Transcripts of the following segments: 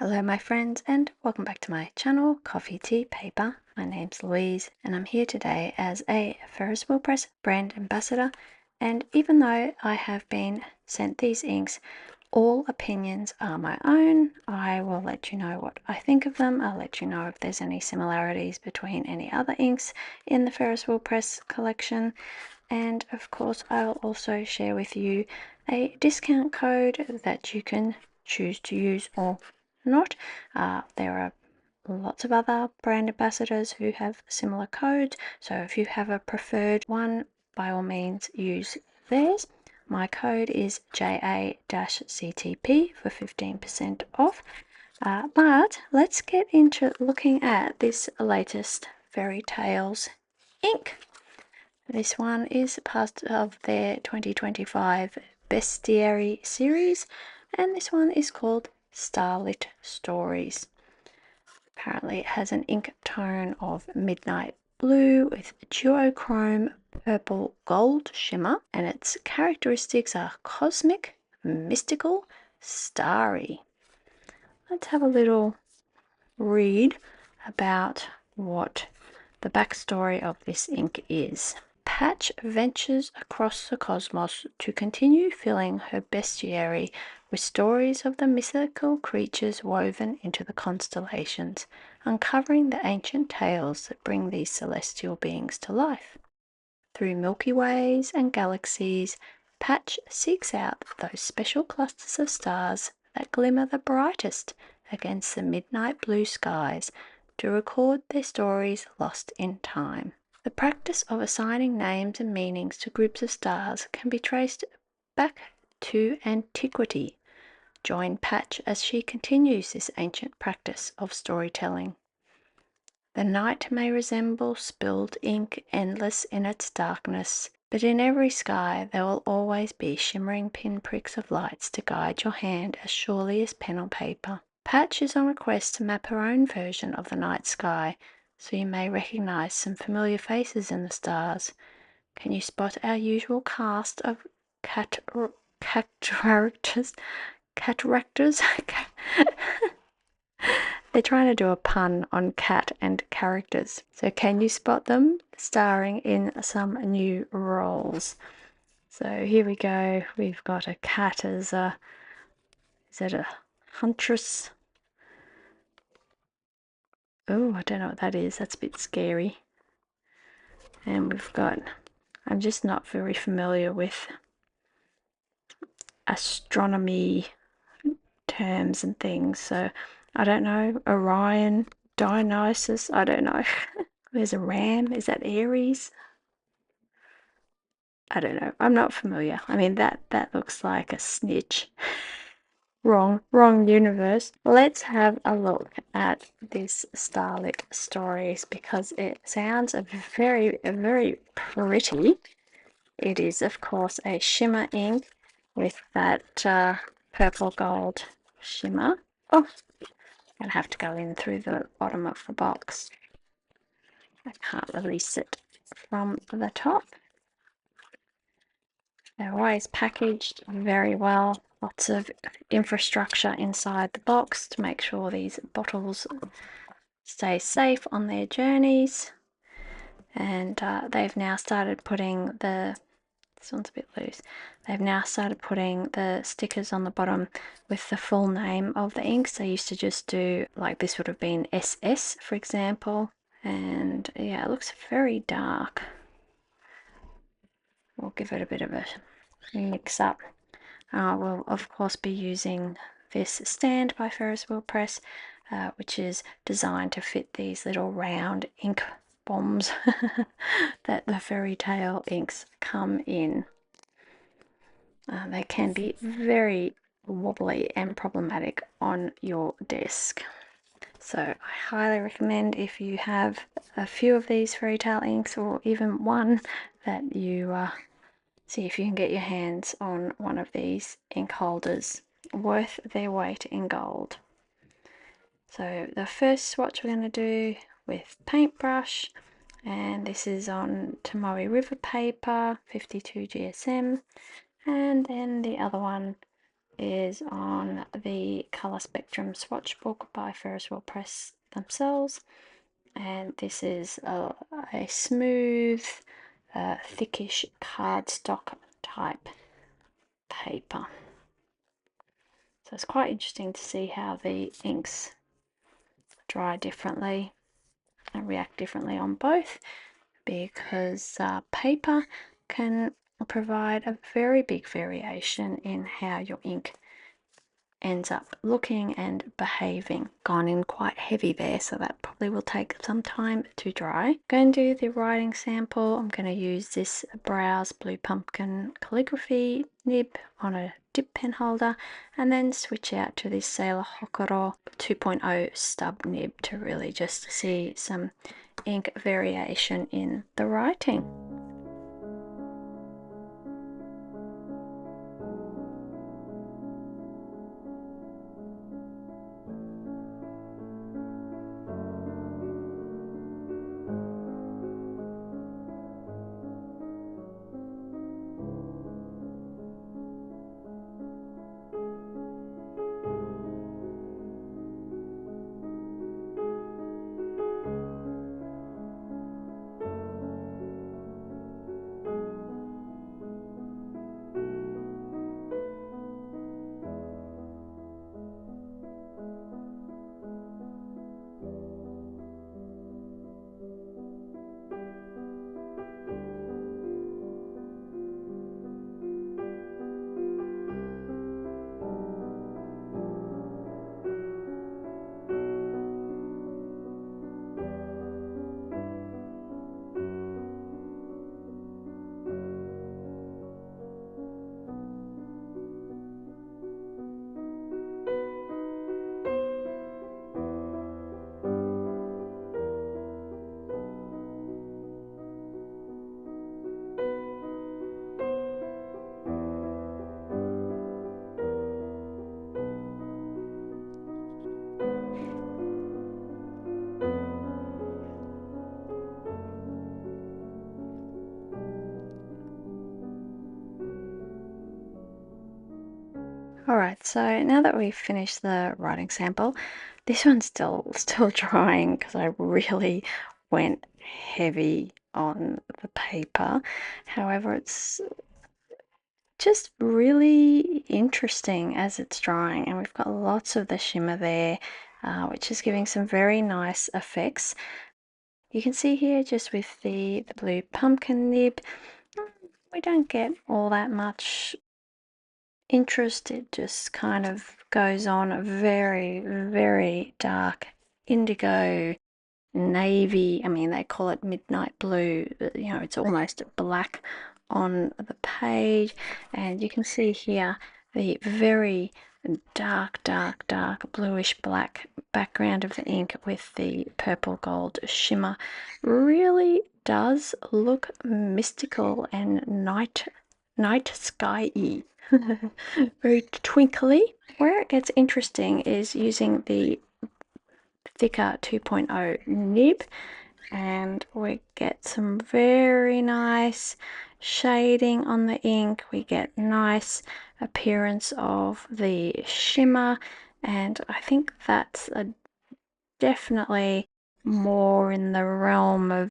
Hello my friends and welcome back to my channel, Coffee Tea Paper. My name's Louise and I'm here today as a Ferris Wheel Press brand ambassador, and even though I have been sent these inks, all opinions are my own. I will let you know what I think of them. I'll let you know if there's any similarities between any other inks in the Ferris Wheel Press collection, and of course I'll also share with you a discount code that you can choose to use or not. There are lots of other brand ambassadors who have similar codes, so if you have a preferred one, by all means use theirs. My code is JA-CTP for 15% off. But let's get into looking at this latest Fairy Tales ink. This one is part of their 2025 Bestiary series, and this one is called Starlit Stories. Apparently it has an ink tone of midnight blue with duochrome purple gold shimmer, and its characteristics are cosmic, mystical, starry. Let's have a little read about what the backstory of this ink is. Patch ventures across the cosmos to continue filling her bestiary with stories of the mythical creatures woven into the constellations, uncovering the ancient tales that bring these celestial beings to life. Through Milky Ways and galaxies, Patch seeks out those special clusters of stars that glimmer the brightest against the midnight blue skies to record their stories lost in time. The practice of assigning names and meanings to groups of stars can be traced back to antiquity. Join Patch as she continues this ancient practice of storytelling. The night may resemble spilled ink, endless in its darkness, but in every sky there will always be shimmering pinpricks of lights to guide your hand as surely as pen or paper. Patch is on a quest to map her own version of the night sky, so you may recognize some familiar faces in the stars. Can you spot our usual cast of cataractors? They're trying to do a pun on cat and characters. So can you spot them starring in some new roles? So here we go. We've got a cat as a, is it a huntress? Oh, I don't know what that is. That's a bit scary. And we've got, I'm just not very familiar with astronomy terms and things, so I don't know. Orion, Dionysus, I don't know. There's a ram. Is that Aries? I don't know. I'm not familiar. I mean, that looks like a snitch. Wrong universe. Let's have a look at this Starlit Stories because it sounds very pretty. It is, of course, a shimmer ink with that purple gold shimmer. Oh, I'm gonna have to go in through the bottom of the box. I can't release it from the top. They're always packaged very well. Lots of infrastructure inside the box to make sure these bottles stay safe on their journeys. And they've now started putting this one's a bit loose. They've now started putting the stickers on the bottom with the full name of the inks. They used to just do, like this would have been SS, for example. And yeah, it looks very dark. We'll give it a bit of a mix up. We'll of course be using this stand by Ferris Wheel Press, which is designed to fit these little round ink bombs that the fairy tale inks come in. They can be very wobbly and problematic on your desk. So I highly recommend, if you have a few of these fairy tale inks or even one, that you see if you can get your hands on one of these ink holders. Worth their weight in gold. So the first swatch we're going to do with paintbrush, and this is on Tomoe River paper, 52 GSM, and then the other one is on the Colour Spectrum swatch book by Ferris Wheel Press themselves, and this is a smooth, thickish cardstock type paper. So it's quite interesting to see how the inks dry differently and react differently on both, because paper can provide a very big variation in how your ink ends up looking and behaving. Gone in quite heavy there, so that probably will take some time to dry. I'm going to do the writing sample. I'm going to use this Browse Blue Pumpkin calligraphy nib on a dip pen holder, and then switch out to this Sailor Hokoro 2.0 stub nib to really just see some ink variation in the writing. Alright, so now that we've finished the writing sample, this one's still drying because I really went heavy on the paper. However, it's just really interesting as it's drying, and we've got lots of the shimmer there, which is giving some very nice effects. You can see here just with the blue pumpkin nib, we don't get all that much interest. It just kind of goes on a very, very dark indigo, navy. I mean, they call it midnight blue, but, you know, it's almost black on the page. And you can see here the very dark, dark, dark bluish black background of the ink with the purple gold shimmer. Really does look mystical and night sky-y. Very twinkly. Where it gets interesting is using the thicker 2.0 nib, and we get some very nice shading on the ink. We get nice appearance of the shimmer, and I think that's definitely more in the realm of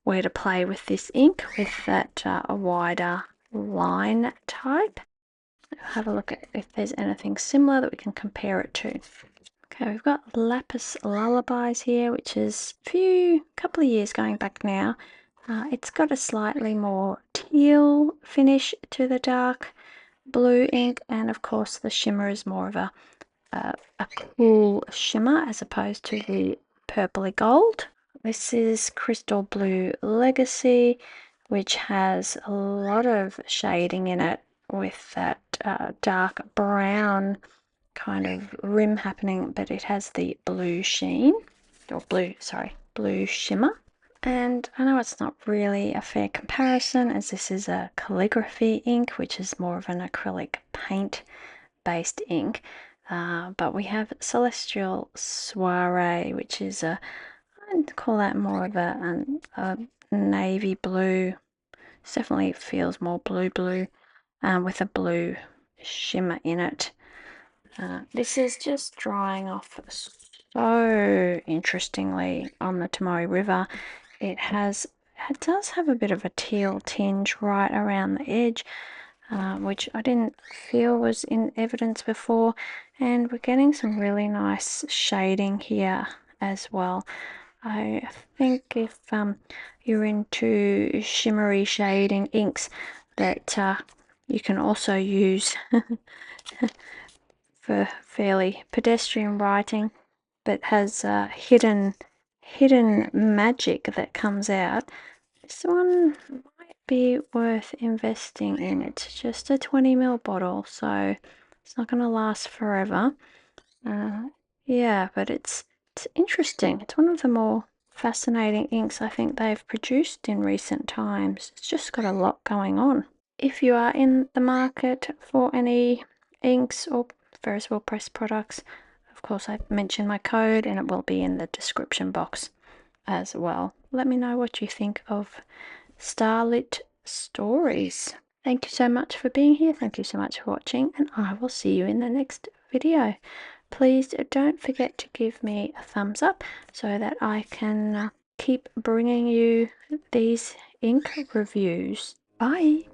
where to play with this ink, with that a wider line type. Have a look at if there's anything similar that we can compare it to. Okay, we've got Lapis Lullabies here, which is a couple of years going back now. It's got a slightly more teal finish to the dark blue ink, and of course the shimmer is more of a cool shimmer as opposed to the purpley gold. This is Crystal Blue Legacy, which has a lot of shading in it with that dark brown kind of rim happening, but it has the blue sheen, or blue shimmer. And I know it's not really a fair comparison, as this is a calligraphy ink, which is more of an acrylic paint based ink, but we have Celestial Soiree, which is I'd call that more of a navy blue. It definitely feels more blue with a blue shimmer in it. This is just drying off so interestingly on the Tamari River. It does have a bit of a teal tinge right around the edge, which I didn't feel was in evidence before, and we're getting some really nice shading here as well. I think if you're into shimmery shading inks that you can also use for fairly pedestrian writing, but has hidden magic that comes out. This one might be worth investing in. It's just a 20 ml bottle, so it's not going to last forever. Yeah, but it's interesting. It's one of the more fascinating inks I think they've produced in recent times. It's just got a lot going on. If you are in the market for any inks or Ferris Wheel Press products, of course I've mentioned my code and it will be in the description box as well. Let me know what you think of Starlit Stories. Thank you so much for being here. Thank you so much for watching, and I will see you in the next video. Please don't forget to give me a thumbs up so that I can keep bringing you these ink reviews. Bye.